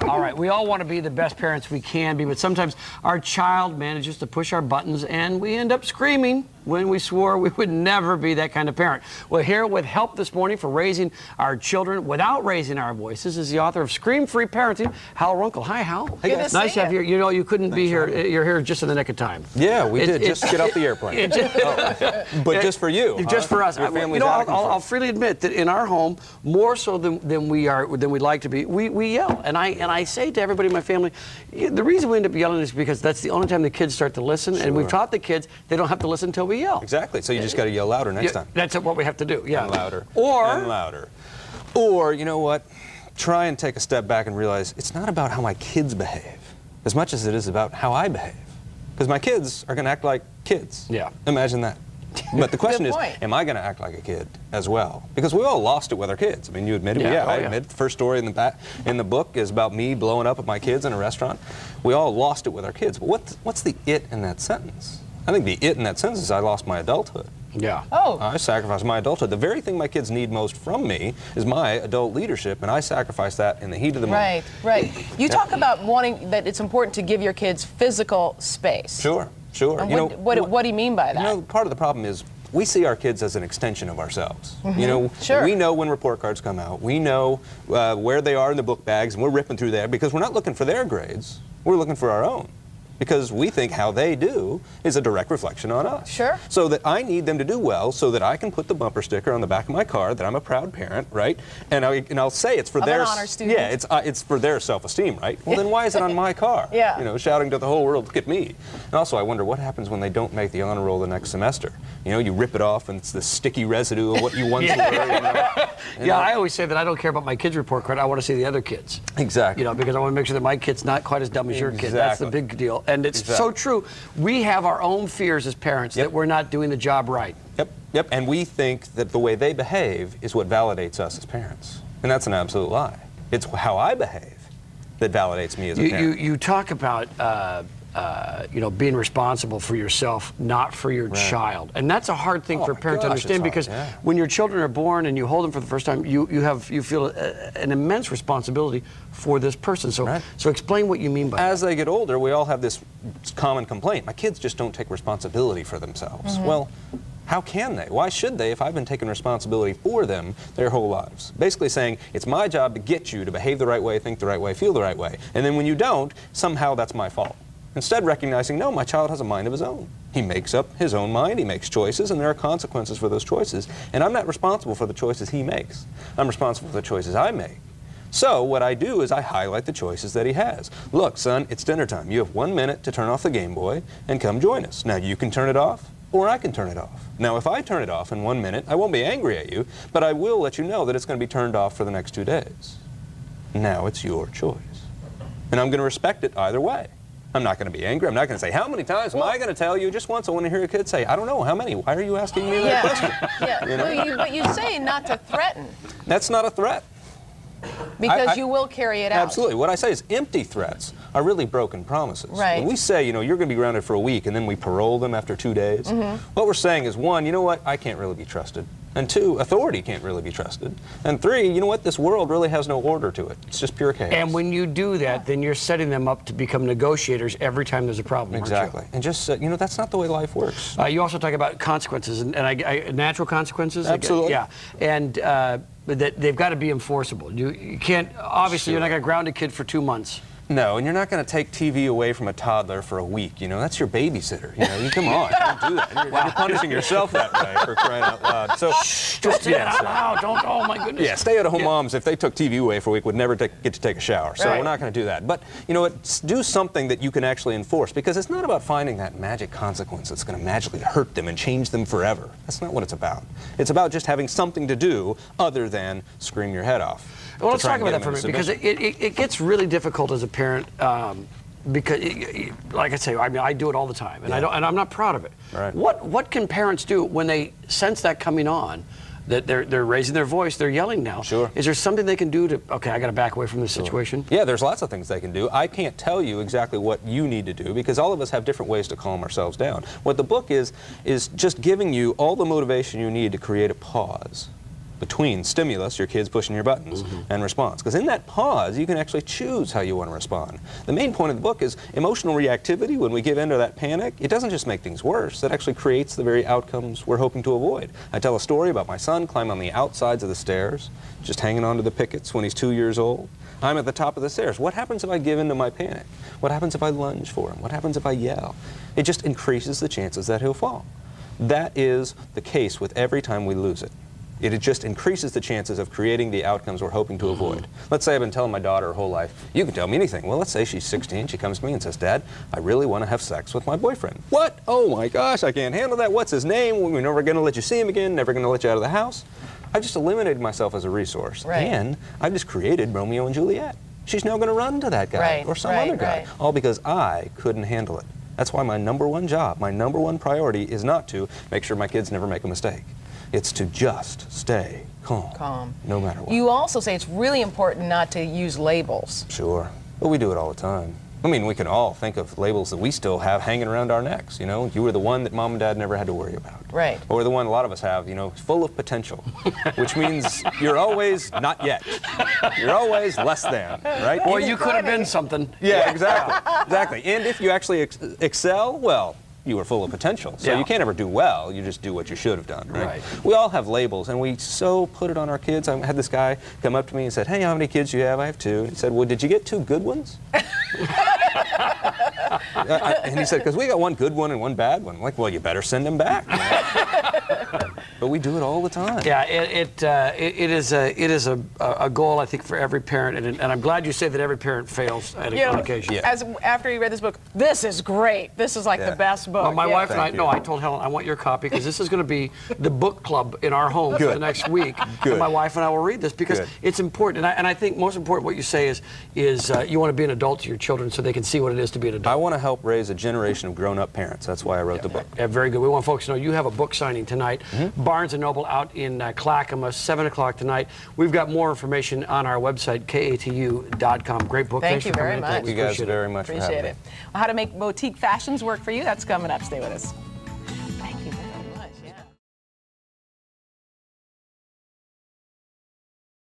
All right, we all want to be the best parents we can be, but sometimes our child manages to push our buttons and we end up screaming when we swore we would never be that kind of parent. Well, here with help this morning for raising our children without raising our voices is the author of Screamfree Parenting, Hal Runkel. Hi, Hal. Hey, guys. Nice to have you. You know, you couldn't be here. You're here just in the nick of time. Yeah, we did. Just get off the airplane. But just for you. Just for us. Your family's I'll freely admit that in our home, more so than we'd like to be, we yell. And I say to everybody in my family, the reason we end up yelling is because that's the only time the kids start to listen. Sure. And we've taught the kids they don't have to listen until we yell. Exactly. So you just got to yell louder next time. That's what we have to do. Yeah. And louder. And louder. Or, you know what? Try and take a step back and realize it's not about how my kids behave as much as it is about how I behave. Because my kids are going to act like kids. Yeah. Imagine that. But the question is, point. am I going to act like a kid as well? Because we all lost it with our kids. I mean, you admit it. Yeah. I admit the first story in the book is about me blowing up at my kids in a restaurant. We all lost it with our kids. But what's the it in that sentence? I think the it in that sentence is I lost my adulthood. Yeah. Oh. I sacrificed my adulthood. The very thing my kids need most from me is my adult leadership, and I sacrifice that in the heat of the moment. Right. You talk about wanting that it's important to give your kids physical space. Sure. And what do you mean by that? You know, part of the problem is we see our kids as an extension of ourselves. Mm-hmm. You know, Sure. we know when report cards come out. We know where they are in the book bags, and we're ripping through there because we're not looking for their grades. We're looking for our own. Because we think how they do is a direct reflection on us. Sure. So that I need them to do well so that I can put the bumper sticker on the back of my car that I'm a proud parent, right? And I'll say it's for I'm their an honor student. Yeah, it's for their self-esteem, right? Well, then why is it on my car? Yeah. You know, shouting to the whole world, look at me. And also, I wonder what happens when they don't make the honor roll the next semester. You know, you rip it off and it's the sticky residue of what you once were. You know? I always say that I don't care about my kids' report card. I want to see the other kids. Exactly. You know, because I want to make sure that my kid's not quite as dumb as your kid. That's the big deal. And it's so true. We have our own fears as parents that we're not doing the job right. Yep. And we think that the way they behave is what validates us as parents. And that's an absolute lie. It's how I behave that validates me as a parent. You talk about being responsible for yourself, not for your child, and that's a hard thing for a parent to understand because when your children are born and you hold them for the first time, you feel an immense responsibility for this person. So explain what you mean by that. As they get older, we all have this common complaint: my kids just don't take responsibility for themselves. Mm-hmm. Well, how can they? Why should they if I've been taking responsibility for them their whole lives? Basically saying, it's my job to get you to behave the right way, think the right way, feel the right way. And then when you don't, somehow that's my fault. Instead, recognizing, no, my child has a mind of his own. He makes up his own mind, he makes choices, and there are consequences for those choices. And I'm not responsible for the choices he makes. I'm responsible for the choices I make. So what I do is I highlight the choices that he has. Look, son, it's dinner time. You have 1 minute to turn off the Game Boy and come join us. Now, you can turn it off, or I can turn it off. Now, if I turn it off in 1 minute, I won't be angry at you, but I will let you know that it's going to be turned off for the next 2 days. Now it's your choice. And I'm going to respect it either way. I'm not going to be angry. I'm not going to say, how many times am I going to tell you? Just once I want to hear a kid say, I don't know, how many? Why are you asking me that question? Yeah. You know? But you say not to threaten. That's not a threat. Because you will carry it out. Absolutely. What I say is empty threats are really broken promises. Right. When we say, you're going to be grounded for a week and then we parole them after 2 days, what we're saying is, 1, you know what, I can't really be trusted. And 2, authority can't really be trusted. And 3, you know what, this world really has no order to it. It's just pure chaos. And when you do that, then you're setting them up to become negotiators every time there's a problem. Exactly. And just, that's not the way life works. You also talk about consequences and natural consequences. Absolutely. Yeah. And that they've got to be enforceable. You can't, obviously, you're not going to ground a kid for 2 months. No, and you're not going to take TV away from a toddler for a week. That's your babysitter. Come on, don't do that. You're punishing yourself that way, for crying out loud. So, Don't oh my goodness. Yeah, stay-at-home moms, if they took TV away for a week, would never get to take a shower. So we're not going to do that. But, do something that you can actually enforce, because it's not about finding that magic consequence that's going to magically hurt them and change them forever. That's not what it's about. It's about just having something to do other than scream your head off. Well, let's talk about that for a minute, because it gets really difficult as a parent, because, like I say, I do it all the time, and and I'm not proud of it. Right. What can parents do when they sense that coming on, that they're raising their voice, they're yelling now? Sure. Is there something they can do to, okay, I got to back away from this situation? Yeah, there's lots of things they can do. I can't tell you exactly what you need to do, because all of us have different ways to calm ourselves down. What the book is just giving you all the motivation you need to create a pause between stimulus, your kids pushing your buttons, and response. Because in that pause, you can actually choose how you want to respond. The main point of the book is emotional reactivity. When we give in to that panic, it doesn't just make things worse, it actually creates the very outcomes we're hoping to avoid. I tell a story about my son climbing on the outsides of the stairs, just hanging onto the pickets when he's 2 years old. I'm at the top of the stairs. What happens if I give in to my panic? What happens if I lunge for him? What happens if I yell? It just increases the chances that he'll fall. That is the case with every time we lose it. It just increases the chances of creating the outcomes we're hoping to avoid. Let's say I've been telling my daughter her whole life, you can tell me anything. Well, let's say she's 16, she comes to me and says, Dad, I really want to have sex with my boyfriend. What? Oh my gosh, I can't handle that. What's his name? We're never going to let you see him again, never going to let you out of the house. I've just eliminated myself as a resource. Right. And I've just created Romeo and Juliet. She's now going to run to that guy or some other guy, all because I couldn't handle it. That's why my number one job, my number one priority is not to make sure my kids never make a mistake. It's to just stay calm, no matter what. You also say it's really important not to use labels. Sure, but we do it all the time. I mean, we can all think of labels that we still have hanging around our necks. You know, you were the one that Mom and Dad never had to worry about. Right. Or the one a lot of us have, you know, full of potential, which means you're always not yet. You're always less than, right? Or you could have been something. Yeah, exactly. Exactly. And if you actually excel, well, you were full of potential. So you can't ever do well, you just do what you should have done, right? We all have labels, and we so put it on our kids. I had this guy come up to me and said, hey, how many kids do you have? I have 2. He said, well, did you get 2 good ones? And he said, because we got 1 good one and 1 bad one. I'm like, well, you better send them back. But we do it all the time. Yeah, it is a goal, I think, for every parent, and I'm glad you say that every parent fails on occasion. After you read this book, this is great. This is like the best book. Well, my wife and I told Helen, I want your copy because this is going to be the book club in our home for the next week. And my wife and I will read this because it's important. And I think most important what you say is you want to be an adult to your children so they can see what it is to be an adult. I want to help raise a generation of grown-up parents. That's why I wrote the book. Yeah, very good. We want folks to know you have a book signing tonight. Barnes & Noble out in Clackamas, 7 o'clock tonight. We've got more information on our website, KATU.com. Great book. Thank you very much. Thank you guys very much for having me. Appreciate it. Well, how to make boutique fashions work for you, that's coming up. Stay with us.